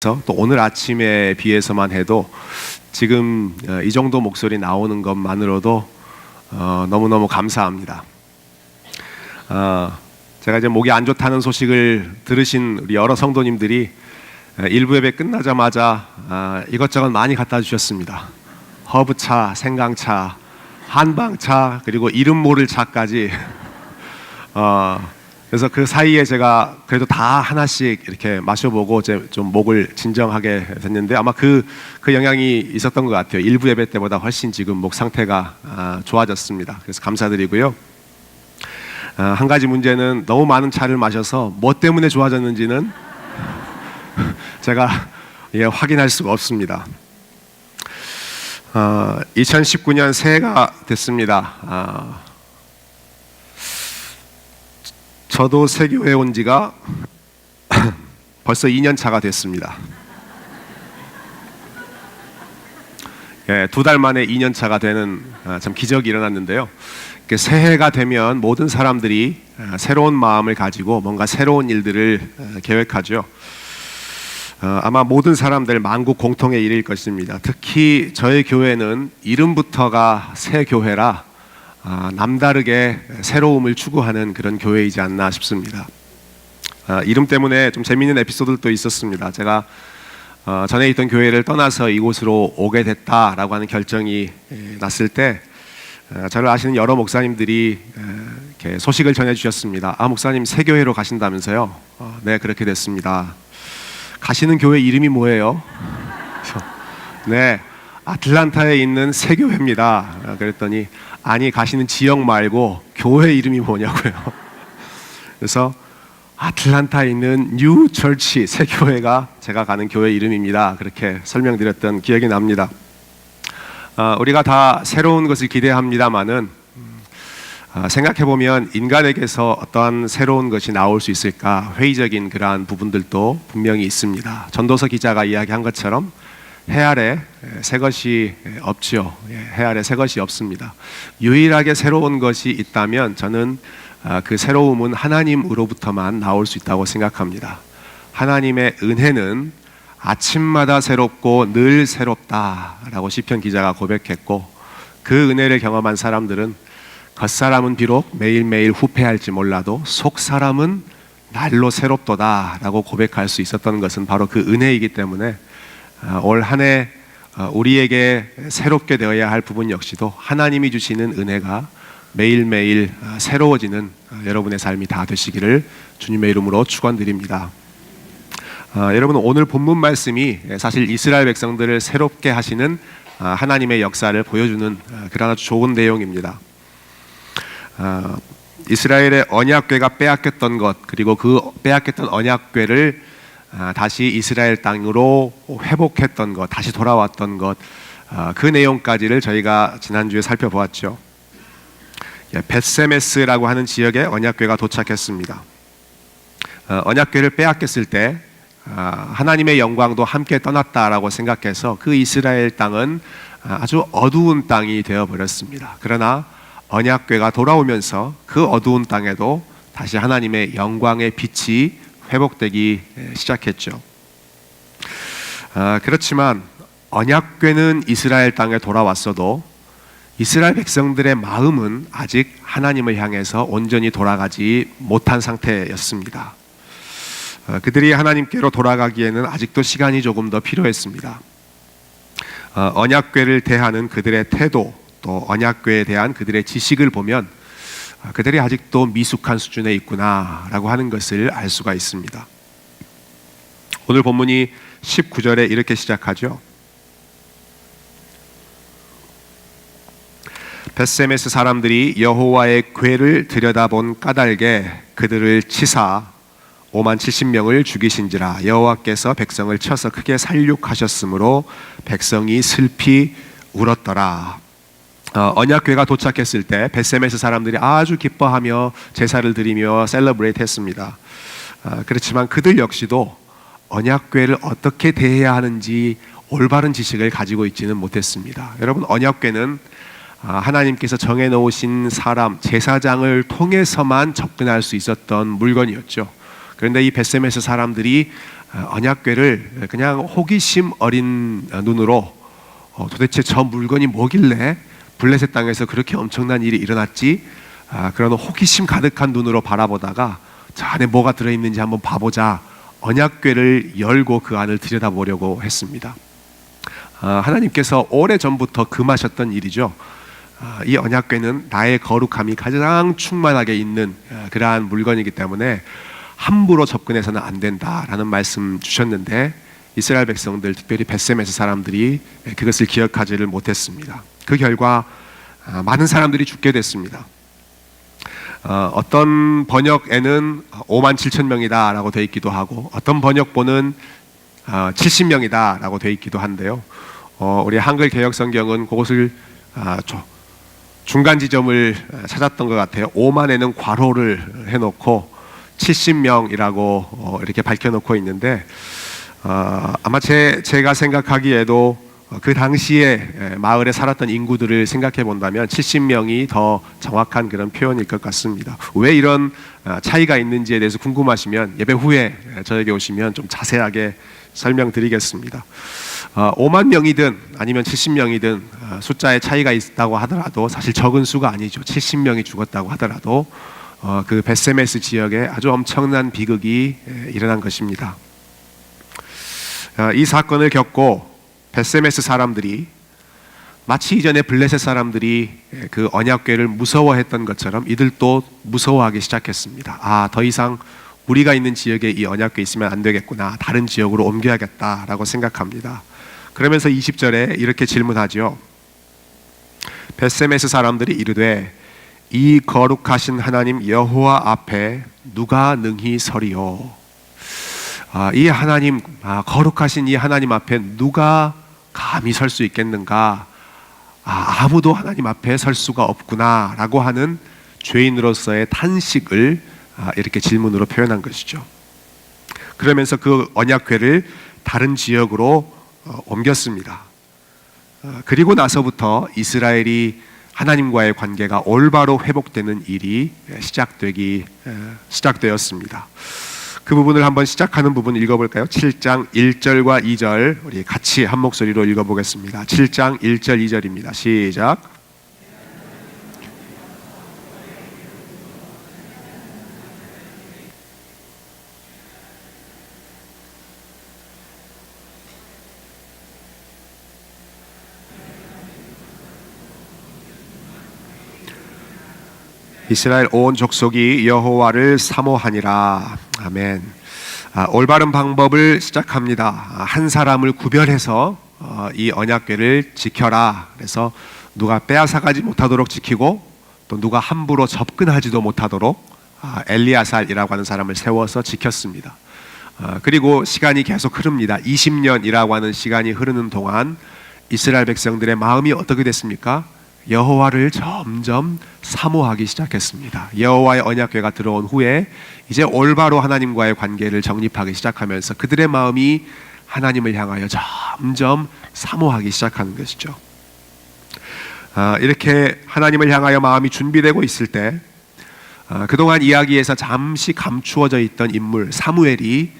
또 오늘 아침에 비해서만 해도 지금 이 정도 목소리 나오는 것만으로도 너무너무 감사합니다. 제가 이제 목이 안 좋다는 소식을 들으신 우리 여러 성도님들이 일부 예배 끝나자마자 이것저것 많이 갖다 주셨습니다. 허브차, 생강차, 한방차, 그리고 이름 모를 차까지. 그래서 그 사이에 제가 그래도 다 하나씩 이렇게 마셔보고 좀 목을 진정하게 됐는데 아마 그 영향이 있었던 것 같아요. 일부 예배 때보다 훨씬 지금 목 상태가 좋아졌습니다. 그래서 감사드리고요. 한 가지 문제는 너무 많은 차를 마셔서 뭐 때문에 좋아졌는지는 제가 확인할 수가 없습니다. 2019년 새해가 됐습니다. 저도 세교회 온 지가 벌써 2년 차가 됐습니다. 2달 만에 2년 차가 되는 참 기적이 일어났는데요. 새해가 되면 모든 사람들이 새로운 마음을 가지고 뭔가 새로운 일들을 계획하죠. 아마 모든 사람들 만국 공통의 일일 것입니다. 특히 저희 교회는 이름부터가 새 교회라 남다르게 새로움을 추구하는 그런 교회이지 않나 싶습니다. 이름 때문에 좀 재미있는 에피소드도 있었습니다. 제가 전에 있던 교회를 떠나서 이곳으로 오게 됐다라고 하는 결정이 났을 때 저를 아시는 여러 목사님들이 이렇게 소식을 전해주셨습니다. 목사님 새 교회로 가신다면서요? 네, 그렇게 됐습니다. 가시는 교회 이름이 뭐예요? 네, 아틀란타에 있는 새 교회입니다. 그랬더니 아니 가시는 지역 말고 교회 이름이 뭐냐고요. 그래서 아틀란타에 있는 뉴 처치 새 교회가 제가 가는 교회 이름입니다. 그렇게 설명드렸던 기억이 납니다. 우리가 다 새로운 것을 기대합니다마는 생각해보면 인간에게서 어떠한 새로운 것이 나올 수 있을까 회의적인 그러한 부분들도 분명히 있습니다. 전도서 기자가 이야기한 것처럼 해 아래 새 것이 없지요. 해 아래 새 것이 없습니다. 유일하게 새로운 것이 있다면 저는 그 새로움은 하나님으로부터만 나올 수 있다고 생각합니다. 하나님의 은혜는 아침마다 새롭고 늘 새롭다라고 시편 기자가 고백했고, 그 은혜를 경험한 사람들은 겉사람은 비록 매일매일 후패할지 몰라도 속사람은 날로 새롭도다라고 고백할 수 있었던 것은 바로 그 은혜이기 때문에 올 한 해 우리에게 새롭게 되어야 할 부분 역시도 하나님이 주시는 은혜가 매일매일 새로워지는 여러분의 삶이 다 되시기를 주님의 이름으로 축원드립니다. 여러분, 오늘 본문 말씀이 사실 이스라엘 백성들을 새롭게 하시는 하나님의 역사를 보여주는 그런 아주 좋은 내용입니다. 이스라엘의 언약궤가 빼앗겼던 것, 그리고 그 빼앗겼던 언약궤를 다시 이스라엘 땅으로 회복했던 것, 다시 돌아왔던 것, 그 내용까지를 저희가 지난주에 살펴보았죠. 벳세메스라고 하는 지역에 언약궤가 도착했습니다. 언약궤를 빼앗겼을 때 하나님의 영광도 함께 떠났다라고 생각해서 그 이스라엘 땅은 아주 어두운 땅이 되어버렸습니다. 그러나 언약궤가 돌아오면서 그 어두운 땅에도 다시 하나님의 영광의 빛이 회복되기 시작했죠. 그렇지만 언약궤는 이스라엘 땅에 돌아왔어도 이스라엘 백성들의 마음은 아직 하나님을 향해서 온전히 돌아가지 못한 상태였습니다. 그들이 하나님께로 돌아가기에는 아직도 시간이 조금 더 필요했습니다. 언약궤를 대하는 그들의 태도, 또 언약궤에 대한 그들의 지식을 보면 그들이 아직도 미숙한 수준에 있구나라고 하는 것을 알 수가 있습니다. 오늘 본문이 19절에 이렇게 시작하죠. 벳세메스 사람들이 여호와의 궤를 들여다본 까닭에 그들을 치사 50,070명을 죽이신지라. 여호와께서 백성을 쳐서 크게 살육하셨으므로 백성이 슬피 울었더라. 언약궤가 도착했을 때 벳세메스 사람들이 아주 기뻐하며 제사를 드리며 셀러브레이트 했습니다. 그렇지만 그들 역시도 언약궤를 어떻게 대해야 하는지 올바른 지식을 가지고 있지는 못했습니다. 여러분, 언약궤는 하나님께서 정해놓으신 사람, 제사장을 통해서만 접근할 수 있었던 물건이었죠. 그런데 이 벳세메스 사람들이 언약궤를 그냥 호기심 어린 눈으로 도대체 저 물건이 뭐길래 블레셋 땅에서 그렇게 엄청난 일이 일어났지? 그런 호기심 가득한 눈으로 바라보다가 저 안에 뭐가 들어있는지 한번 봐보자. 언약궤를 열고 그 안을 들여다보려고 했습니다. 하나님께서 오래전부터 금하셨던 일이죠. 이 언약궤는 나의 거룩함이 가장 충만하게 있는 그러한 물건이기 때문에 함부로 접근해서는 안 된다라는 말씀 주셨는데 이스라엘 백성들, 특별히 벳세메스 사람들이 그것을 기억하지를 못했습니다. 그 결과 많은 사람들이 죽게 됐습니다. 어떤 번역에는 5만 7천 명이다 라고 되어 있기도 하고, 어떤 번역본은 70명이다 라고 되어 있기도 한데요. 우리 한글 개역 성경은 그것을 중간 지점을 찾았던 것 같아요. 5만에는 괄호를 해놓고 70명이라고 이렇게 밝혀놓고 있는데, 아마 제가 생각하기에도 그 당시에 마을에 살았던 인구들을 생각해 본다면 70명이 더 정확한 그런 표현일 것 같습니다. 왜 이런 차이가 있는지에 대해서 궁금하시면 예배 후에 저에게 오시면 좀 자세하게 설명드리겠습니다. 5만 명이든 아니면 70명이든 숫자의 차이가 있다고 하더라도 사실 적은 수가 아니죠. 70명이 죽었다고 하더라도 그 벳세메스 지역에 아주 엄청난 비극이 일어난 것입니다. 이 사건을 겪고 벳세메스 사람들이 마치 이전에 블레셋 사람들이 그 언약궤를 무서워했던 것처럼 이들도 무서워하기 시작했습니다. 더 이상 우리가 있는 지역에 이 언약궤 있으면 안 되겠구나, 다른 지역으로 옮겨야겠다라고 생각합니다. 그러면서 20절에 이렇게 질문하죠. 벳세메스 사람들이 이르되 이 거룩하신 하나님 여호와 앞에 누가 능히 서리요? 이 하나님, 거룩하신 이 하나님 앞에 누가 감히 설 수 있겠는가? 아무도 하나님 앞에 설 수가 없구나 라고 하는 죄인으로서의 탄식을 이렇게 질문으로 표현한 것이죠. 그러면서 그 언약궤를 다른 지역으로 옮겼습니다. 그리고 나서부터 이스라엘이 하나님과의 관계가 올바로 회복되는 일이 시작되었습니다. 그 부분을 한번 시작하는 부분 읽어볼까요? 7장 1절과 2절 우리 같이 한 목소리로 읽어보겠습니다. 7장 1절 2절입니다. 시작. 이스라엘 온 족속이 여호와를 사모하니라. 아멘. 올바른 방법을 시작합니다. 한 사람을 구별해서 이 언약궤를 지켜라. 그래서 누가 빼앗아가지 못하도록 지키고 또 누가 함부로 접근하지도 못하도록 엘리아살이라고 하는 사람을 세워서 지켰습니다. 그리고 시간이 계속 흐릅니다. 20년이라고 하는 시간이 흐르는 동안 이스라엘 백성들의 마음이 어떻게 됐습니까? 여호와를 점점 사모하기 시작했습니다. 여호와의 언약궤가 들어온 후에 이제 올바로 하나님과의 관계를 정립하기 시작하면서 그들의 마음이 하나님을 향하여 점점 사모하기 시작하는 것이죠. 이렇게 하나님을 향하여 마음이 준비되고 있을 때 그동안 이야기에서 잠시 감추어져 있던 인물 사무엘이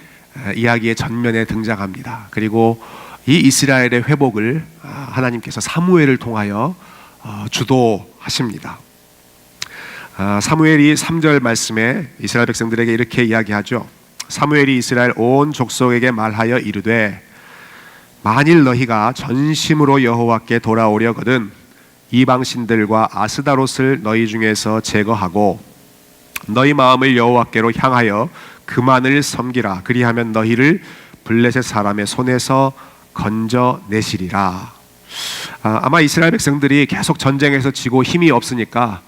이야기의 전면에 등장합니다. 그리고 이 이스라엘의 회복을 하나님께서 사무엘을 통하여 주도하십니다. 사무엘이 3절 말씀에 이스라엘 백성들에게 이렇게 이야기하죠. 사무엘이 이스라엘 온 족속에게 말하여 이르되 만일 너희가 전심으로 여호와께 돌아오려거든 이방신들과 아스다롯을 너희 중에서 제거하고 너희 마음을 여호와께로 향하여 그만을 섬기라. 그리하면 너희를 블레셋 사람의 손에서 건져내시리라. 아마 이스라엘 백성들이 계속 전쟁에서 지고 힘이 없으니까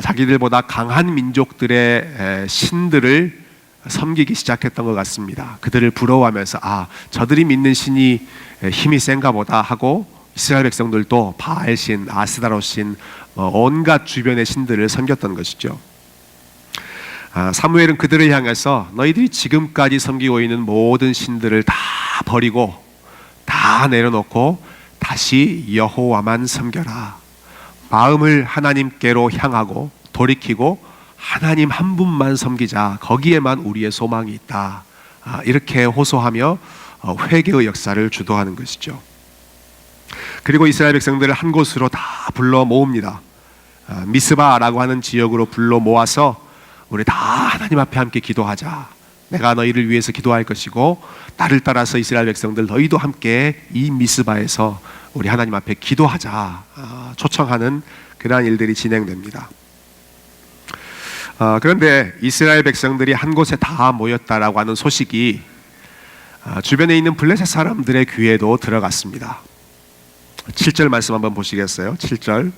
자기들보다 강한 민족들의 신들을 섬기기 시작했던 것 같습니다. 그들을 부러워하면서 저들이 믿는 신이 힘이 센가 보다 하고 이스라엘 백성들도 바알신, 아스다롯신, 온갖 주변의 신들을 섬겼던 것이죠. 사무엘은 그들을 향해서 너희들이 지금까지 섬기고 있는 모든 신들을 다 버리고 다 내려놓고 다시 여호와만 섬겨라. 마음을 하나님께로 향하고 돌이키고 하나님 한 분만 섬기자. 거기에만 우리의 소망이 있다. 이렇게 호소하며 회개의 역사를 주도하는 것이죠. 그리고 이스라엘 백성들을 한 곳으로 다 불러 모읍니다. 미스바라고 하는 지역으로 불러 모아서 우리 다 하나님 앞에 함께 기도하자. 내가 너희를 위해서 기도할 것이고 나를 따라서 이스라엘 백성들 너희도 함께 이 미스바에서 우리 하나님 앞에 기도하자 초청하는 그러한 일들이 진행됩니다. 그런데 이스라엘 백성들이 한 곳에 다 모였다라고 하는 소식이 주변에 있는 블레셋 사람들의 귀에도 들어갔습니다. 7절 말씀 한번 보시겠어요? 7절.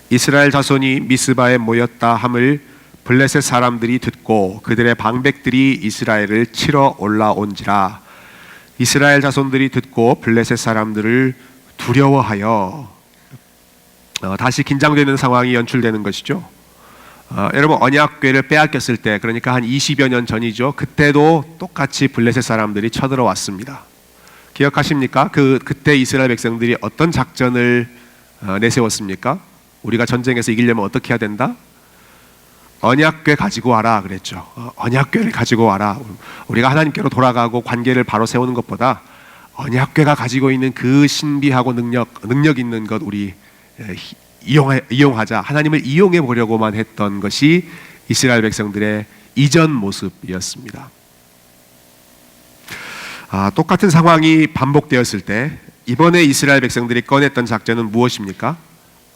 이스라엘 자손이 미스바에 모였다 함을 블레셋 사람들이 듣고 그들의 방백들이 이스라엘을 치러 올라온지라. 이스라엘 자손들이 듣고 블레셋 사람들을 두려워하여 다시 긴장되는 상황이 연출되는 것이죠. 여러분, 언약궤를 빼앗겼을 때, 그러니까 한 20여 년 전이죠. 그때도 똑같이 블레셋 사람들이 쳐들어왔습니다. 기억하십니까? 그때 이스라엘 백성들이 어떤 작전을 내세웠습니까? 우리가 전쟁에서 이기려면 어떻게 해야 된다? 언약궤 가지고 와라 그랬죠. 언약궤를 가지고 와라. 우리가 하나님께로 돌아가고 관계를 바로 세우는 것보다 언약궤가 가지고 있는 그 신비하고 능력 있는 것 우리 이용하자. 하나님을 이용해 보려고만 했던 것이 이스라엘 백성들의 이전 모습이었습니다. 똑같은 상황이 반복되었을 때 이번에 이스라엘 백성들이 꺼냈던 작전은 무엇입니까?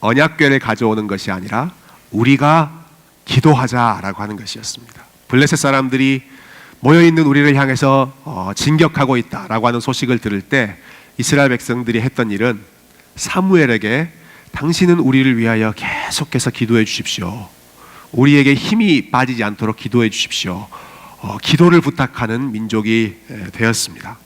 언약궤를 가져오는 것이 아니라 우리가 기도하자라고 하는 것이었습니다. 블레셋 사람들이 모여있는 우리를 향해서 진격하고 있다라고 하는 소식을 들을 때 이스라엘 백성들이 했던 일은 사무엘에게 당신은 우리를 위하여 계속해서 기도해 주십시오. 우리에게 힘이 빠지지 않도록 기도해 주십시오. 기도를 부탁하는 민족이 되었습니다.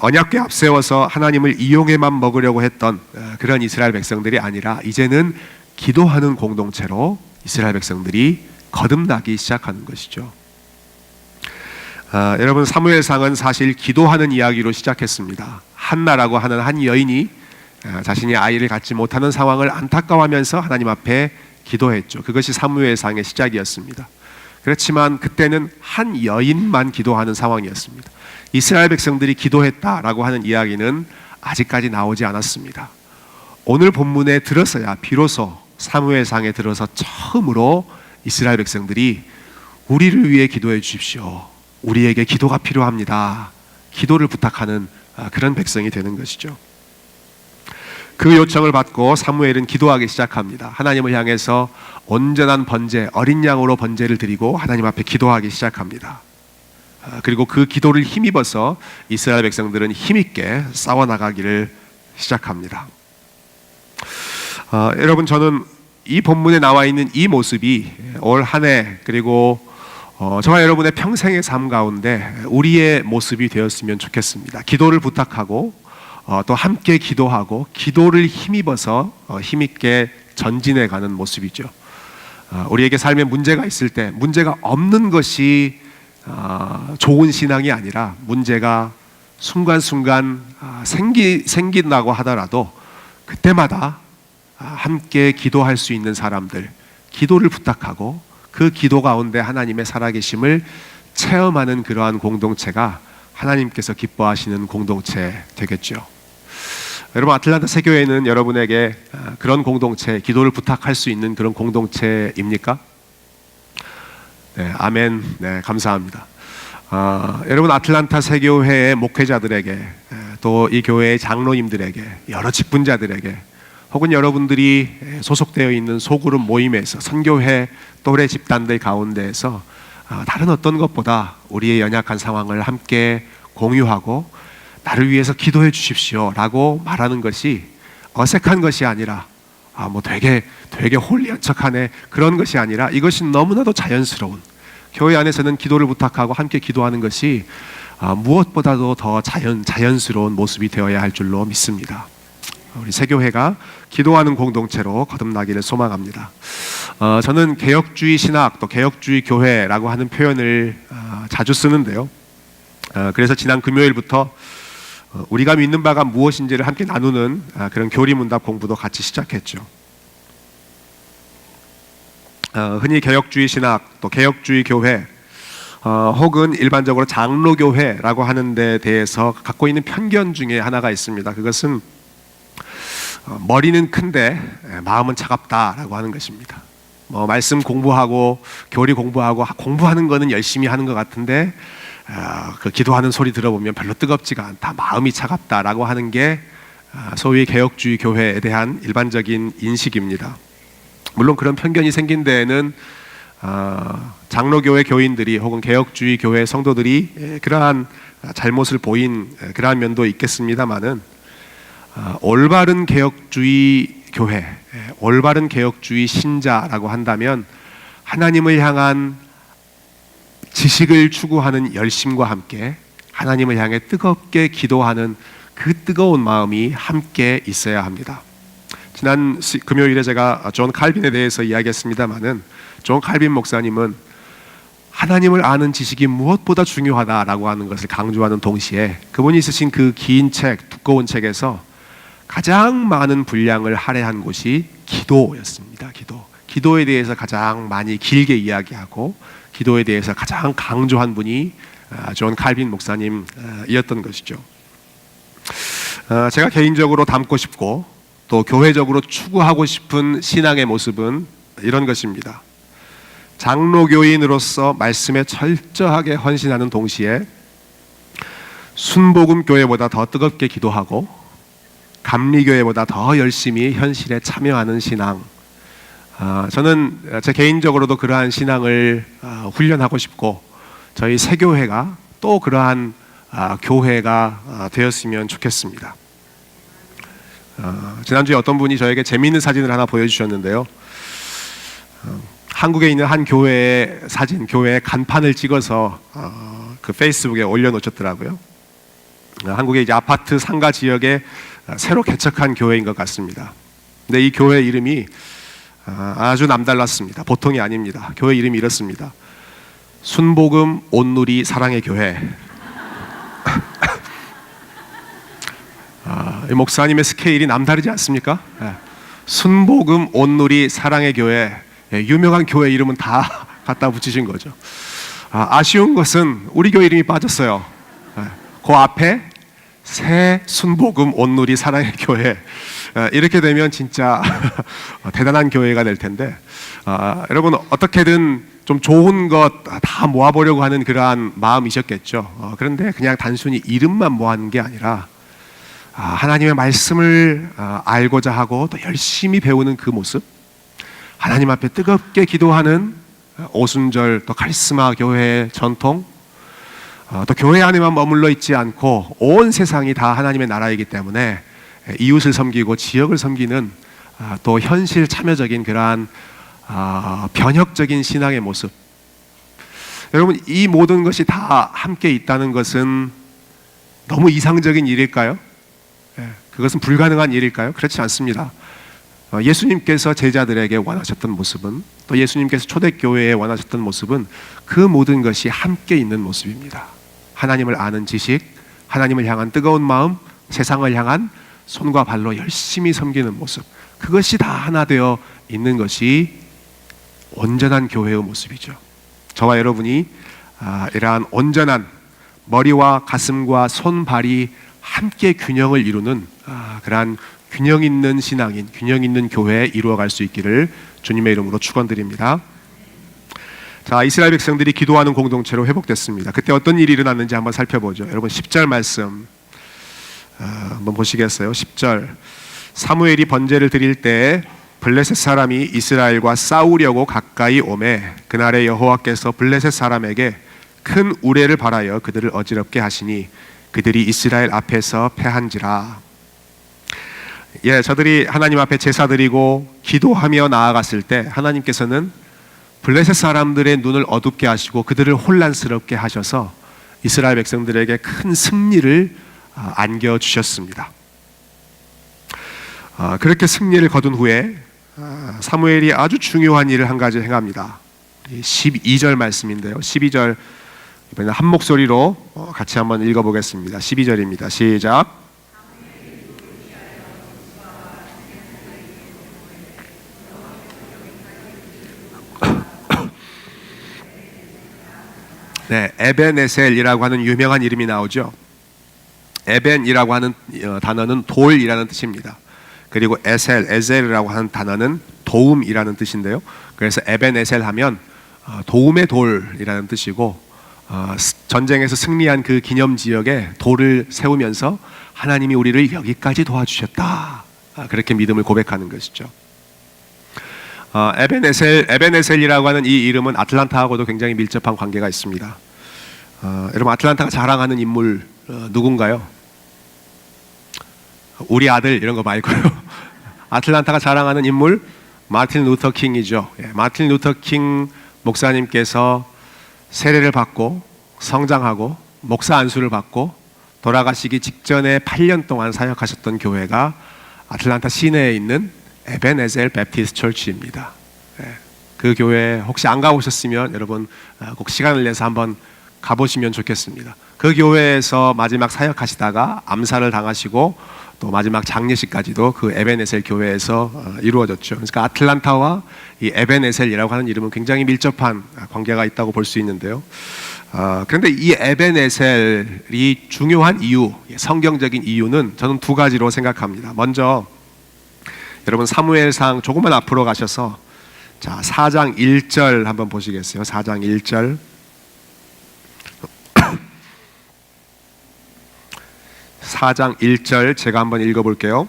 언약궤 앞세워서 하나님을 이용해만 먹으려고 했던 그런 이스라엘 백성들이 아니라 이제는 기도하는 공동체로 이스라엘 백성들이 거듭나기 시작하는 것이죠. 여러분, 사무엘상은 사실 기도하는 이야기로 시작했습니다. 한나라고 하는 한 여인이 자신이 아이를 갖지 못하는 상황을 안타까워하면서 하나님 앞에 기도했죠. 그것이 사무엘상의 시작이었습니다. 그렇지만 그때는 한 여인만 기도하는 상황이었습니다. 이스라엘 백성들이 기도했다라고 하는 이야기는 아직까지 나오지 않았습니다. 오늘 본문에 들어서야 비로소 사무엘상에 들어서 처음으로 이스라엘 백성들이 우리를 위해 기도해 주십시오. 우리에게 기도가 필요합니다. 기도를 부탁하는 그런 백성이 되는 것이죠. 그 요청을 받고 사무엘은 기도하기 시작합니다. 하나님을 향해서 온전한 번제, 어린 양으로 번제를 드리고 하나님 앞에 기도하기 시작합니다. 그리고 그 기도를 힘입어서 이스라엘 백성들은 힘있게 싸워나가기를 시작합니다. 여러분, 저는 이 본문에 나와 있는 이 모습이 올 한 해 그리고 저와 여러분의 평생의 삶 가운데 우리의 모습이 되었으면 좋겠습니다. 기도를 부탁하고 또 함께 기도하고 기도를 힘입어서 힘있게 전진해가는 모습이죠. 우리에게 삶에 문제가 있을 때 문제가 없는 것이 좋은 신앙이 아니라 문제가 순간순간 생긴다고 하더라도 그때마다 함께 기도할 수 있는 사람들, 기도를 부탁하고 그 기도 가운데 하나님의 살아계심을 체험하는 그러한 공동체가 하나님께서 기뻐하시는 공동체 되겠죠. 여러분, 아틀란타 세교회는 여러분에게 그런 공동체, 기도를 부탁할 수 있는 그런 공동체입니까? 네, 아멘. 네, 감사합니다. 여러분, 아틀란타 세교회의 목회자들에게 또 이 교회의 장로님들에게 여러 직분자들에게 혹은 여러분들이 소속되어 있는 소그룹 모임에서 선교회 또래 집단들 가운데에서 다른 어떤 것보다 우리의 연약한 상황을 함께 공유하고 나를 위해서 기도해 주십시오 라고 말하는 것이 어색한 것이 아니라 되게 홀리한 척하네 그런 것이 아니라 이것이 너무나도 자연스러운, 교회 안에서는 기도를 부탁하고 함께 기도하는 것이 무엇보다도 더 자연스러운 모습이 되어야 할 줄로 믿습니다. 우리 세교회가 기도하는 공동체로 거듭나기를 소망합니다. 저는 개혁주의 신학 또 개혁주의 교회라고 하는 표현을 자주 쓰는데요. 그래서 지난 금요일부터 우리가 믿는 바가 무엇인지를 함께 나누는 그런 교리문답 공부도 같이 시작했죠. 흔히 개혁주의 신학, 또 개혁주의 교회, 혹은 일반적으로 장로교회라고 하는 데 대해서 갖고 있는 편견 중에 하나가 있습니다. 그것은 머리는 큰데 마음은 차갑다라고 하는 것입니다. 말씀 공부하고 교리 공부하고 공부하는 거는 열심히 하는 것 같은데 그 기도하는 소리 들어보면 별로 뜨겁지가 않다, 마음이 차갑다라고 하는 게 소위 개혁주의 교회에 대한 일반적인 인식입니다. 물론 그런 편견이 생긴 데에는 장로교회 교인들이 혹은 개혁주의 교회 성도들이 그러한 잘못을 보인 그러한 면도 있겠습니다마는 올바른 개혁주의 교회, 올바른 개혁주의 신자라고 한다면 하나님을 향한 지식을 추구하는 열심과 함께 하나님을 향해 뜨겁게 기도하는 그 뜨거운 마음이 함께 있어야 합니다. 지난 금요일에 제가 존 칼빈에 대해서 이야기했습니다마는 존 칼빈 목사님은 하나님을 아는 지식이 무엇보다 중요하다라고 하는 것을 강조하는 동시에 그분이 쓰신 그 긴 책, 두꺼운 책에서 가장 많은 분량을 할애한 곳이 기도였습니다. 기도에 대해서 가장 많이 길게 이야기하고 기도에 대해서 가장 강조한 분이 존 칼빈 목사님이었던 것이죠. 제가 개인적으로 담고 싶고 또 교회적으로 추구하고 싶은 신앙의 모습은 이런 것입니다. 장로교인으로서 말씀에 철저하게 헌신하는 동시에 순복음교회보다 더 뜨겁게 기도하고 감리교회보다 더 열심히 현실에 참여하는 신앙, 저는 제 개인적으로도 그러한 신앙을 훈련하고 싶고 저희 새교회가 또 그러한 교회가 되었으면 좋겠습니다. 지난주에 어떤 분이 저에게 재미있는 사진을 하나 보여주셨는데요. 한국에 있는 한 교회의 사진, 교회의 간판을 찍어서 그 페이스북에 올려놓으셨더라고요. 한국의 이제 아파트 상가 지역에 새로 개척한 교회인 것 같습니다. 근데 이 교회 이름이 아주 남달랐습니다. 보통이 아닙니다. 교회 이름이 이렇습니다. 순복음 온누리 사랑의 교회. 이 목사님의 스케일이 남다르지 않습니까? 순복음 온누리 사랑의 교회. 유명한 교회 이름은 다 갖다 붙이신 거죠. 아쉬운 것은 우리 교회 이름이 빠졌어요. 그 앞에 새 순복음 온누리 사랑의 교회, 이렇게 되면 진짜 대단한 교회가 될 텐데, 여러분 어떻게든 좀 좋은 것 다 모아보려고 하는 그러한 마음이셨겠죠. 그런데 그냥 단순히 이름만 모아는 게 아니라 하나님의 말씀을 알고자 하고 또 열심히 배우는 그 모습, 하나님 앞에 뜨겁게 기도하는 오순절 또 카리스마 교회의 전통, 또 교회 안에만 머물러 있지 않고 온 세상이 다 하나님의 나라이기 때문에 이웃을 섬기고 지역을 섬기는 또 현실 참여적인 그러한 변혁적인 신앙의 모습. 여러분, 이 모든 것이 다 함께 있다는 것은 너무 이상적인 일일까요? 그것은 불가능한 일일까요? 그렇지 않습니다. 예수님께서 제자들에게 원하셨던 모습은, 또 예수님께서 초대교회에 원하셨던 모습은 그 모든 것이 함께 있는 모습입니다. 하나님을 아는 지식, 하나님을 향한 뜨거운 마음, 세상을 향한 손과 발로 열심히 섬기는 모습, 그것이 다 하나 되어 있는 것이 온전한 교회의 모습이죠. 저와 여러분이 이러한 온전한 머리와 가슴과 손, 발이 함께 균형을 이루는 그러한 균형 있는 신앙인, 균형 있는 교회 이루어갈 수 있기를 주님의 이름으로 축원드립니다. 자, 이스라엘 백성들이 기도하는 공동체로 회복됐습니다. 그때 어떤 일이 일어났는지 한번 살펴보죠. 여러분 10절 말씀 한번 보시겠어요? 10절. 사무엘이 번제를 드릴 때 블레셋 사람이 이스라엘과 싸우려고 가까이 오매 그날에 여호와께서 블레셋 사람에게 큰 우레를 발하여 그들을 어지럽게 하시니 그들이 이스라엘 앞에서 패한지라. 저들이 하나님 앞에 제사 드리고 기도하며 나아갔을 때 하나님께서는 블레셋 사람들의 눈을 어둡게 하시고 그들을 혼란스럽게 하셔서 이스라엘 백성들에게 큰 승리를 안겨주셨습니다. 그렇게 승리를 거둔 후에 사무엘이 아주 중요한 일을 한 가지 행합니다. 12절 말씀인데요. 12절 이번에 한 목소리로 같이 한번 읽어보겠습니다. 12절입니다. 시작. 네, 에벤에셀이라고 하는 유명한 이름이 나오죠. 에벤이라고 하는 단어는 돌이라는 뜻입니다. 그리고 에셀이라고 하는 단어는 도움이라는 뜻인데요. 그래서 에벤에셀 하면 도움의 돌이라는 뜻이고, 전쟁에서 승리한 그 기념 지역에 돌을 세우면서 하나님이 우리를 여기까지 도와주셨다, 그렇게 믿음을 고백하는 것이죠. 에벤에셀이라고 하는 이 이름은 아틀란타하고도 굉장히 밀접한 관계가 있습니다. 여러분, 아틀란타가 자랑하는 인물 누군가요? 우리 아들 이런 거 말고요. 아틀란타가 자랑하는 인물 마틴 루터 킹이죠. 마틴 루터 킹 목사님께서 세례를 받고 성장하고 목사 안수를 받고 돌아가시기 직전에 8년 동안 사역하셨던 교회가 아틀란타 시내에 있는 에벤에셀 베프티스트 처치입니다. 그 교회 혹시 안 가보셨으면 여러분 꼭 시간을 내서 한번 가보시면 좋겠습니다. 그 교회에서 마지막 사역하시다가 암살을 당하시고 또 마지막 장례식까지도 그 에벤에셀 교회에서 이루어졌죠. 그러니까 아틀란타와 이 에벤에셀이라고 하는 이름은 굉장히 밀접한 관계가 있다고 볼 수 있는데요. 그런데 이 에벤에셀이 중요한 이유, 성경적인 이유는 저는 두 가지로 생각합니다. 먼저 여러분 사무엘상 조금만 앞으로 가셔서 자 4장 1절 한번 보시겠어요? 4장 1절. 4장 1절 제가 한번 읽어볼게요.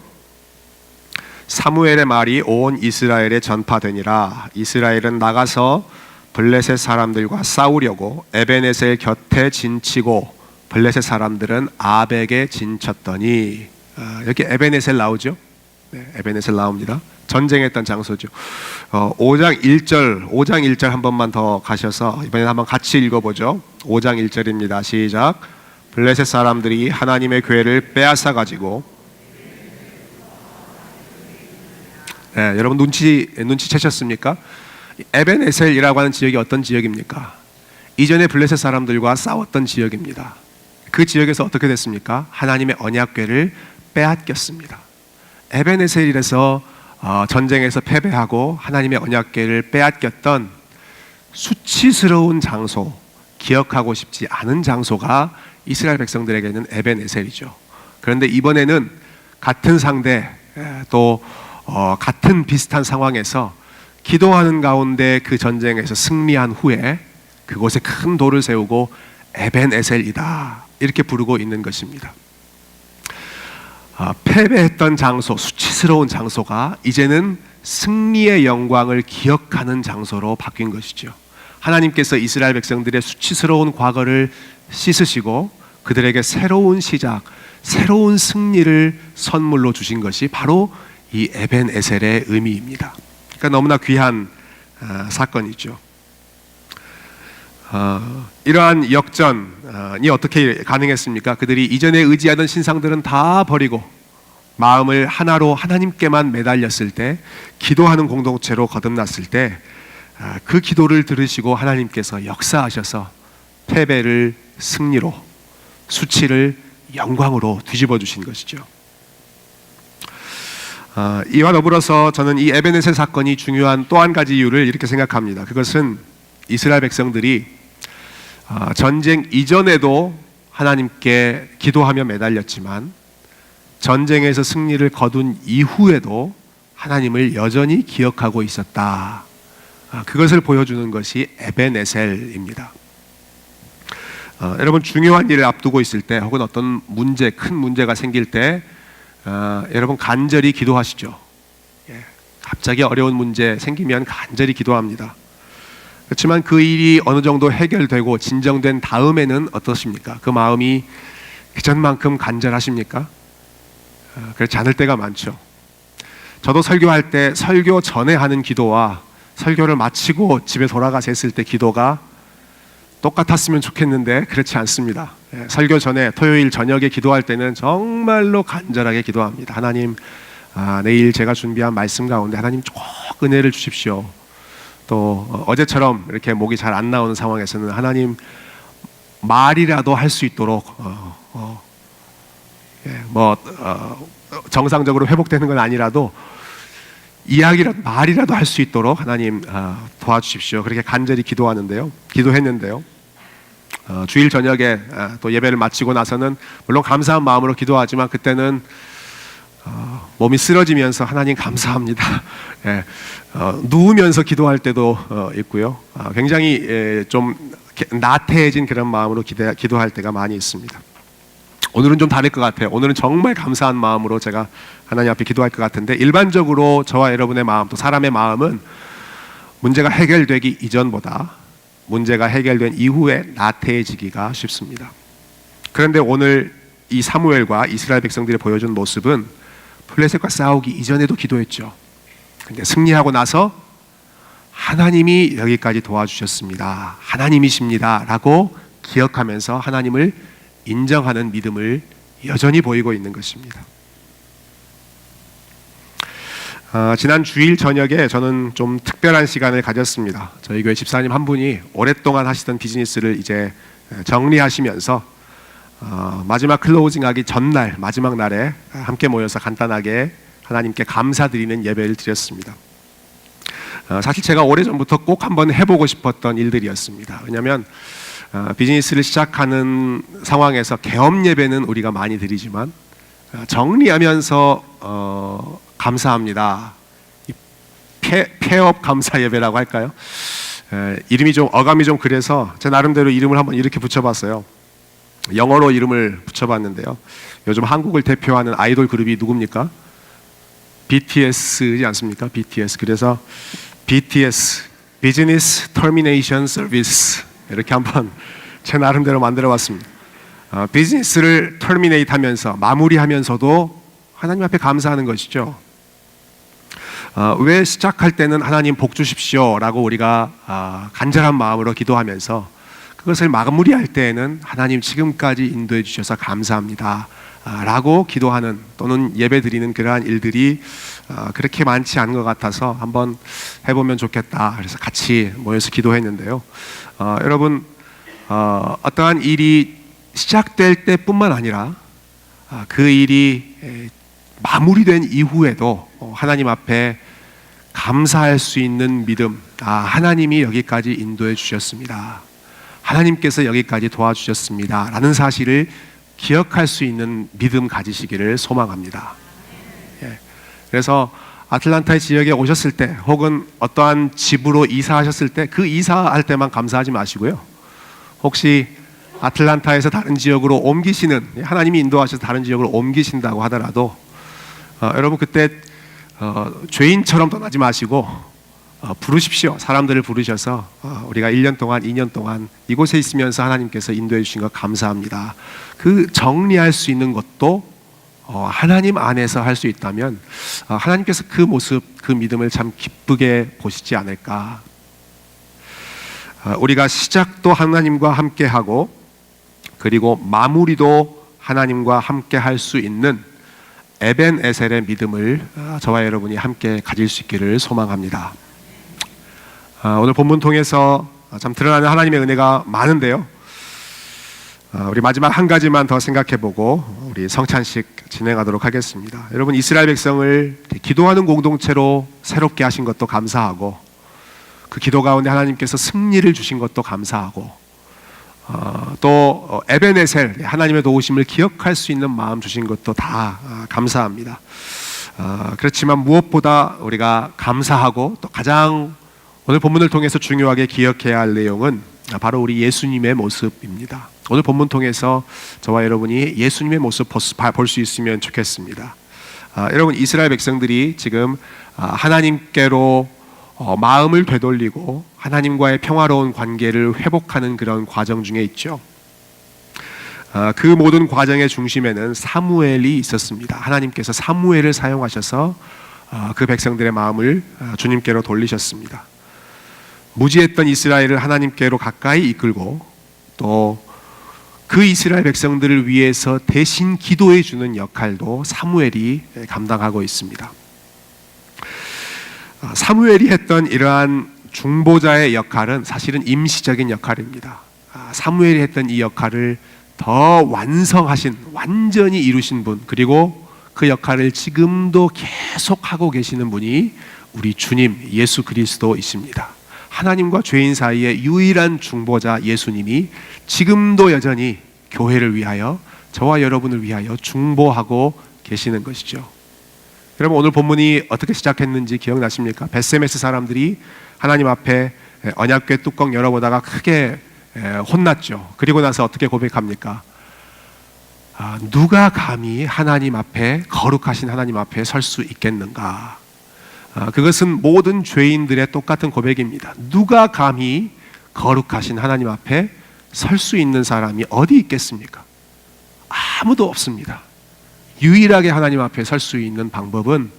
사무엘의 말이 온 이스라엘에 전파되니라. 이스라엘은 나가서 블레셋 사람들과 싸우려고 에벤에셀 곁에 진치고 블레셋 사람들은 아벡에 진쳤더니, 여기 에벤에셀 나오죠? 네, 에벤에셀 나옵니다. 전쟁했던 장소죠. 5장 1절 한 번만 더 가셔서 이번에 한번 같이 읽어보죠. 5장 1절입니다. 시작. 블레셋 사람들이 하나님의 궤를 빼앗아 가지고, 네, 여러분 눈치채셨습니까? 에벤에셀이라고 하는 지역이 어떤 지역입니까? 이전에 블레셋 사람들과 싸웠던 지역입니다. 그 지역에서 어떻게 됐습니까? 하나님의 언약궤를 빼앗겼습니다. 에벤에셀에서 전쟁에서 패배하고 하나님의 언약궤를 빼앗겼던 수치스러운 장소, 기억하고 싶지 않은 장소가 이스라엘 백성들에게는 에벤에셀이죠. 그런데 이번에는 같은 상대 또 같은 비슷한 상황에서 기도하는 가운데 그 전쟁에서 승리한 후에 그곳에 큰 돌을 세우고 에벤에셀이다 이렇게 부르고 있는 것입니다. 패배했던 장소, 수치스러운 장소가 이제는 승리의 영광을 기억하는 장소로 바뀐 것이죠. 하나님께서 이스라엘 백성들의 수치스러운 과거를 씻으시고 그들에게 새로운 시작, 새로운 승리를 선물로 주신 것이 바로 이 에벤에셀의 의미입니다. 그러니까 너무나 귀한 사건이죠. 이러한 역전이 어떻게 가능했습니까? 그들이 이전에 의지하던 신상들은 다 버리고 마음을 하나로 하나님께만 매달렸을 때, 기도하는 공동체로 거듭났을 때 그 기도를 들으시고 하나님께서 역사하셔서 패배를 승리로, 수치를 영광으로 뒤집어 주신 것이죠. 이와 더불어서 저는 이 에벤에셀 사건이 중요한 또 한 가지 이유를 이렇게 생각합니다. 그것은 이스라엘 백성들이 전쟁 이전에도 하나님께 기도하며 매달렸지만 전쟁에서 승리를 거둔 이후에도 하나님을 여전히 기억하고 있었다. 그것을 보여주는 것이 에벤에셀입니다. 여러분, 중요한 일을 앞두고 있을 때 혹은 어떤 문제, 큰 문제가 생길 때 여러분 간절히 기도하시죠. 갑자기 어려운 문제 생기면 간절히 기도합니다. 그렇지만 그 일이 어느 정도 해결되고 진정된 다음에는 어떠십니까? 그 마음이 그전만큼 간절하십니까? 그렇지 않을 때가 많죠. 저도 설교할 때 설교 전에 하는 기도와 설교를 마치고 집에 돌아가서 했을 때 기도가 똑같았으면 좋겠는데 그렇지 않습니다. 설교 전에 토요일 저녁에 기도할 때는 정말로 간절하게 기도합니다. 하나님, 내일 제가 준비한 말씀 가운데 하나님 꼭 은혜를 주십시오. 또 어제처럼 이렇게 목이 잘 안 나오는 상황에서는 하나님 말이라도 할 수 있도록 정상적으로 회복되는 건 아니라도 말이라도 할 수 있도록 하나님 도와주십시오. 그렇게 간절히 기도했는데요. 주일 저녁에 또 예배를 마치고 나서는 물론 감사한 마음으로 기도하지만 그때는 몸이 쓰러지면서 하나님 감사합니다. 예, 누우면서 기도할 때도 있고요. 굉장히 좀 나태해진 그런 마음으로 기도할 때가 많이 있습니다. 오늘은 좀 다를 것 같아요. 오늘은 정말 감사한 마음으로 제가 하나님 앞에 기도할 것 같은데, 일반적으로 저와 여러분의 마음, 또 사람의 마음은 문제가 해결되기 이전보다 문제가 해결된 이후에 나태해지기가 쉽습니다. 그런데 오늘 이 사무엘과 이스라엘 백성들이 보여준 모습은 블레셋과 싸우기 이전에도 기도했죠. 근데 승리하고 나서 하나님이 여기까지 도와주셨습니다, 하나님이십니다 라고 기억하면서 하나님을 인정하는 믿음을 여전히 보이고 있는 것입니다. 지난 주일 저녁에 저는 좀 특별한 시간을 가졌습니다. 저희 교회 집사님 한 분이 오랫동안 하시던 비즈니스를 이제 정리하시면서 마지막 클로징하기 전날, 마지막 날에 함께 모여서 간단하게 하나님께 감사드리는 예배를 드렸습니다. 사실 제가 오래전부터 꼭 한번 해보고 싶었던 일들이었습니다. 왜냐하면 비즈니스를 시작하는 상황에서 개업 예배는 우리가 많이 드리지만 정리하면서 감사합니다, 폐업 감사 예배라고 할까요? 이름이 좀 어감이 좀 그래서 제 나름대로 이름을 한번 이렇게 붙여봤어요. 영어로 이름을 붙여봤는데요. 요즘 한국을 대표하는 아이돌 그룹이 누굽니까? BTS지 않습니까? BTS. 그래서 BTS Business Termination Service 이렇게 한번 제 나름대로 만들어봤습니다. 비즈니스를 터미네이트 하면서, 마무리하면서도 하나님 앞에 감사하는 것이죠. 왜 시작할 때는 하나님 복 주십시오 라고 우리가 간절한 마음으로 기도하면서 그것을 마무리할 때에는 하나님 지금까지 인도해 주셔서 감사합니다 라고 기도하는, 또는 예배 드리는 그러한 일들이 그렇게 많지 않은 것 같아서 한번 해보면 좋겠다. 그래서 같이 모여서 기도했는데요. 여러분, 어떠한 일이 시작될 때뿐만 아니라 그 일이 마무리된 이후에도 하나님 앞에 감사할 수 있는 믿음, 하나님이 여기까지 인도해 주셨습니다, 하나님께서 여기까지 도와주셨습니다 라는 사실을 기억할 수 있는 믿음 가지시기를 소망합니다. 그래서 아틀란타 지역에 오셨을 때, 혹은 어떠한 집으로 이사하셨을 때 그 이사할 때만 감사하지 마시고요, 혹시 아틀란타에서 다른 지역으로 옮기시는, 하나님이 인도하셔서 다른 지역으로 옮기신다고 하더라도 여러분 그때 죄인처럼 떠나지 마시고 부르십시오. 사람들을 부르셔서 우리가 1년 동안 2년 동안 이곳에 있으면서 하나님께서 인도해 주신 것 감사합니다, 그 정리할 수 있는 것도 하나님 안에서 할 수 있다면 하나님께서 그 모습, 그 믿음을 참 기쁘게 보시지 않을까. 우리가 시작도 하나님과 함께하고 그리고 마무리도 하나님과 함께 할 수 있는 에벤에셀의 믿음을 저와 여러분이 함께 가질 수 있기를 소망합니다. 오늘 본문 통해서 참 드러나는 하나님의 은혜가 많은데요, 우리 마지막 한 가지만 더 생각해보고 우리 성찬식 진행하도록 하겠습니다. 여러분, 이스라엘 백성을 기도하는 공동체로 새롭게 하신 것도 감사하고, 그 기도 가운데 하나님께서 승리를 주신 것도 감사하고, 또 에베네셀, 하나님의 도우심을 기억할 수 있는 마음 주신 것도 다 감사합니다. 그렇지만 무엇보다 우리가 감사하고 또 가장 오늘 본문을 통해서 중요하게 기억해야 할 내용은 바로 우리 예수님의 모습입니다. 오늘 본문 통해서 저와 여러분이 예수님의 모습 볼 수 있으면 좋겠습니다. 여러분, 이스라엘 백성들이 지금 하나님께로 마음을 되돌리고 하나님과의 평화로운 관계를 회복하는 그런 과정 중에 있죠. 그 모든 과정의 중심에는 사무엘이 있었습니다. 하나님께서 사무엘을 사용하셔서 그 백성들의 마음을 주님께로 돌리셨습니다. 무지했던 이스라엘을 하나님께로 가까이 이끌고 또 그 이스라엘 백성들을 위해서 대신 기도해 주는 역할도 사무엘이 감당하고 있습니다. 사무엘이 했던 이러한 중보자의 역할은 사실은 임시적인 역할입니다. 사무엘이 했던 이 역할을 더 완성하신, 완전히 이루신 분, 그리고 그 역할을 지금도 계속 하고 계시는 분이 우리 주님 예수 그리스도이십니다. 하나님과 죄인 사이의 유일한 중보자 예수님이 지금도 여전히 교회를 위하여, 저와 여러분을 위하여 중보하고 계시는 것이죠. 여러분, 오늘 본문이 어떻게 시작했는지 기억나십니까? 벳세메스 사람들이 하나님 앞에 언약궤 뚜껑 열어보다가 크게 혼났죠. 그리고 나서 어떻게 고백합니까? 누가 감히 하나님 앞에, 거룩하신 하나님 앞에 설 수 있겠는가? 그것은 모든 죄인들의 똑같은 고백입니다. 누가 감히 거룩하신 하나님 앞에 설 수 있는 사람이 어디 있겠습니까? 아무도 없습니다. 유일하게 하나님 앞에 설 수 있는 방법은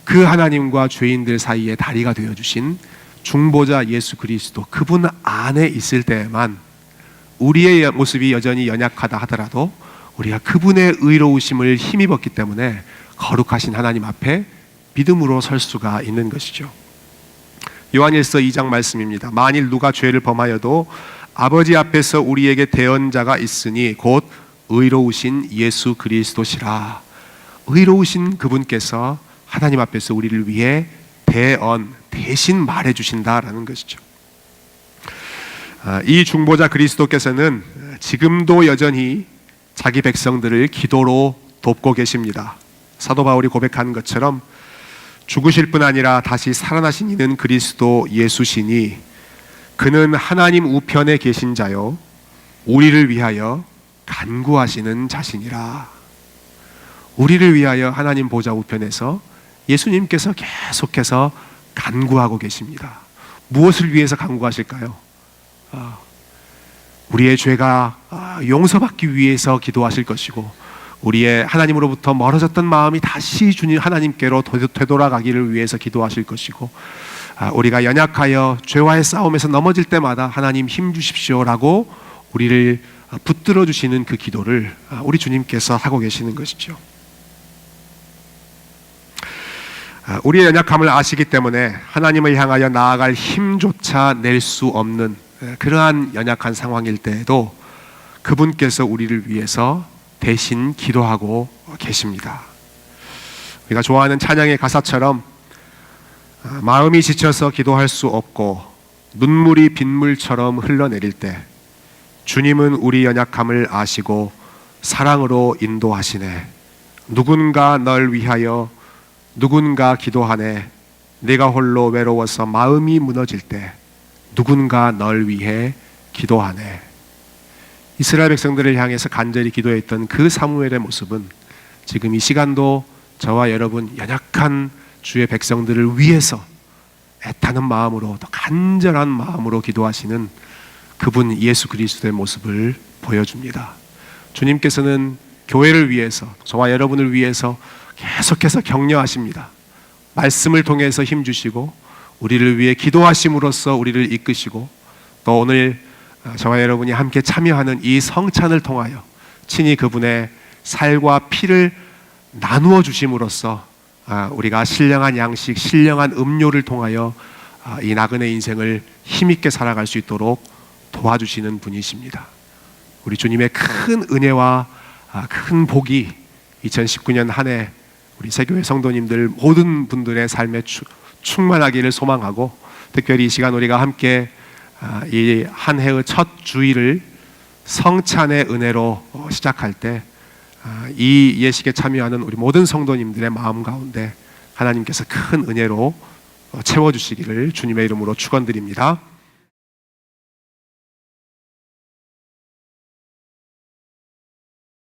그 하나님과 죄인들 사이에 다리가 되어주신 중보자 예수 그리스도, 그분 안에 있을 때에만, 우리의 모습이 여전히 연약하다 하더라도 우리가 그분의 의로우심을 힘입었기 때문에 거룩하신 하나님 앞에 믿음으로 설 수가 있는 것이죠. 요한일서 2장 말씀입니다. 만일 누가 죄를 범하여도 아버지 앞에서 우리에게 대언자가 있으니 곧 의로우신 예수 그리스도시라. 의로우신 그분께서 하나님 앞에서 우리를 위해 대신 말해 주신다라는 것이죠. 이 중보자 그리스도께서는 지금도 여전히 자기 백성들을 기도로 돕고 계십니다. 사도 바울이 고백하는 것처럼 죽으실 뿐 아니라 다시 살아나신 이는 그리스도 예수시니 그는 하나님 우편에 계신 자요 우리를 위하여 간구하시는 자신이라. 우리를 위하여 하나님 보좌 우편에서 예수님께서 계속해서 간구하고 계십니다. 무엇을 위해서 간구하실까요? 우리의 죄가 용서받기 위해서 기도하실 것이고, 우리의 하나님으로부터 멀어졌던 마음이 다시 주님 하나님께로 되돌아가기를 위해서 기도하실 것이고, 우리가 연약하여 죄와의 싸움에서 넘어질 때마다 하나님 힘 주십시오라고 우리를 붙들어 주시는 그 기도를 우리 주님께서 하고 계시는 것이죠. 우리의 연약함을 아시기 때문에 하나님을 향하여 나아갈 힘조차 낼 수 없는 그러한 연약한 상황일 때에도 그분께서 우리를 위해서 대신 기도하고 계십니다. 우리가 좋아하는 찬양의 가사처럼 마음이 지쳐서 기도할 수 없고 눈물이 빗물처럼 흘러내릴 때 주님은 우리 연약함을 아시고 사랑으로 인도하시네. 누군가 널 위하여 누군가 기도하네. 내가 홀로 외로워서 마음이 무너질 때 누군가 널 위해 기도하네. 이스라엘 백성들을 향해서 간절히 기도했던 그 사무엘의 모습은 지금 이 시간도 저와 여러분 연약한 주의 백성들을 위해서 애타는 마음으로, 또 간절한 마음으로 기도하시는 그분 예수 그리스도의 모습을 보여줍니다. 주님께서는 교회를 위해서, 저와 여러분을 위해서 계속해서 격려하십니다. 말씀을 통해서 힘주시고 우리를 위해 기도하심으로써 우리를 이끄시고, 또 오늘 저와 여러분이 함께 참여하는 이 성찬을 통하여 친히 그분의 살과 피를 나누어 주심으로써 우리가 신령한 양식, 신령한 음료를 통하여 이 나그네 인생을 힘있게 살아갈 수 있도록 도와주시는 분이십니다. 우리 주님의 큰 은혜와 큰 복이 2019년 한 해 우리 새교회 성도님들 모든 분들의 삶에 충만하기를 소망하고, 특별히 이 시간 우리가 함께 이 한 해의 첫 주일을 성찬의 은혜로 시작할 때 이 예식에 참여하는 우리 모든 성도님들의 마음 가운데 하나님께서 큰 은혜로 채워주시기를 주님의 이름으로 축원드립니다.